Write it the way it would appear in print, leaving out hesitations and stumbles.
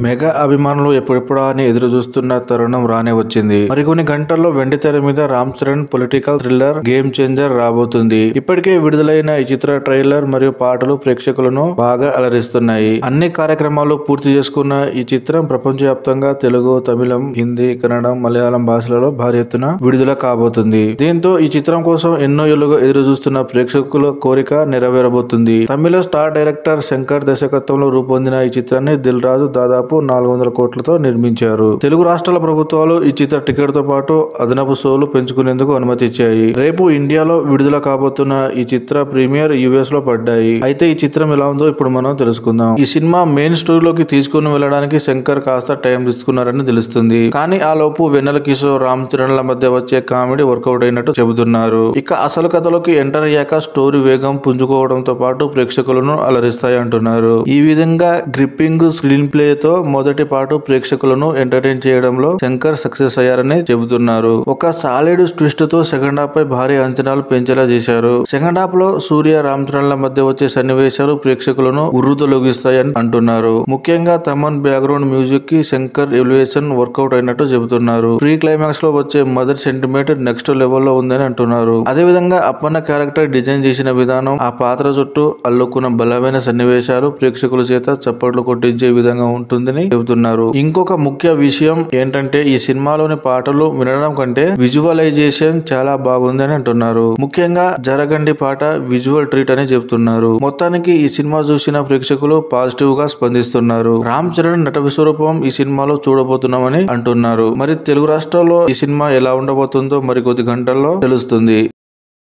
Mega అభిమానులు ఎప్పుడెప్పుడా అని ఎదురు చూస్తున్న తరుణం రానే వచ్చింది. మరికొన్ని గంటల్లో వెండితెర మీద Ram Charan political thriller game changer రాబోతుంది. ఇప్పటికే విడుదలైన ఈ చిత్ర ట్రైలర్ మరియు పాటలు ప్రేక్షకులను బాగా అలరిస్తున్నాయి. అన్ని కార్యక్రమాలు పూర్తి చేసుకున్న ఈ చిత్రం ప్రపంచవ్యాప్తంగా తెలుగు, తమిళం, హిందీ, కన్నడం, మలయాళం భాషలలో భారీ ఎత్తున విడుదల కాబోతుంది. దీంతో ఈ చిత్రం కోసం ఎన్నో ఏళ్లుగా ఎదురు చూస్తున్న ప్రేక్షకుల కోరిక నెరవేరబోతుంది. తమిళ స్టార్ డైరెక్టర్ శంకర్ దర్శకత్వంలో రూపొందిన ఈ చిత్రాన్ని దిల్ రాజు దాదాపు 400 కోట్లతో నిర్మించారు. తెలుగు రాష్ట్రాల ప్రభుత్వాలు ఈ చిత్ర టికెట్ తో పాటు అదనపు షోలు పెంచుకునేందుకు అనుమతి ఇచ్చాయి. రేపు ఇండియాలో విడుదల కాబోతున్న ఈ చిత్ర ప్రీమియర్ యుఎస్ లో పడ్డాయి. అయితే ఈ చిత్రం ఎలా ఉందో ఇప్పుడు మనం తెలుసుకుందాం. ఈ సినిమా మెయిన్ స్టోరీ లోకి తీసుకుని వెళ్ళడానికి శంకర్ కాస్త టైం తీసుకున్నారని తెలుస్తుంది. కానీ ఆ లోపు వెన్నెల కిషోర్, రామ్ చరణ్ల మధ్య వచ్చే కామెడీ వర్కౌట్ అయినట్టు చెబుతున్నారు. ఇక అసలు కథలోకి ఎంటర్ అయ్యాక స్టోరీ వేగం పుంజుకోవడంతో పాటు ప్రేక్షకులను అలరిస్తాయి అంటున్నారు. ఈ విధంగా గ్రిప్పింగ్ స్క్రీన్ ప్లే తో మొదటి పాటు ప్రేక్షకులను ఎంటర్టైన్ చేయడంలో శంకర్ సక్సెస్ అయ్యారని చెబుతున్నారు. ఒక సాలిడ్ ట్విస్ట్ తో సెకండ్ హాఫ్ పై భారీ అంచనాలు పెంచేలా చేశారు. సెకండ్ హాఫ్ లో సూర్య, రామ్ చరణ్ల మధ్య వచ్చే సన్నివేశాలు ప్రేక్షకులను ఉర్రూతలొగిస్తాయని అంటున్నారు. ముఖ్యంగా తమన్ బ్యాక్గ్రౌండ్ మ్యూజిక్ కి శంకర్ ఎలివేషన్ వర్కౌట్ అయినట్టు చెబుతున్నారు. ప్రీ క్లైమాక్స్ లో వచ్చే మదర్ సెంటిమెంట్ నెక్స్ట్ లెవెల్ లో ఉందని అంటున్నారు. అదే విధంగా అప్పన్న క్యారెక్టర్ డిజైన్ చేసిన విధానం, ఆ పాత్ర చుట్టూ అల్లుకున్న బలమైన సన్నివేశాలు ప్రేక్షకుల చేత చప్పట్లు కొట్టించే విధంగా ఉంటుందని చెబుతున్నారు. ఇంకొక ముఖ్య విషయం ఏంటంటే ఈ సినిమాలోని పాటలు వినడం కంటే విజువలైజేషన్ చాలా బాగుందని అంటున్నారు. ముఖ్యంగా జరగండి పాట విజువల్ ట్రీట్ అని చెబుతున్నారు. మొత్తానికి ఈ సినిమా చూసిన ప్రేక్షకులు పాజిటివ్ గా స్పందిస్తున్నారు. రామ్ చరణ్ నట విశ్వరూపం ఈ సినిమాలో చూడబోతున్నామని అంటున్నారు. మరి తెలుగు రాష్ట్రాల్లో ఈ సినిమా ఎలా ఉండబోతుందో మరికొద్ది గంటల్లో తెలుస్తుంది.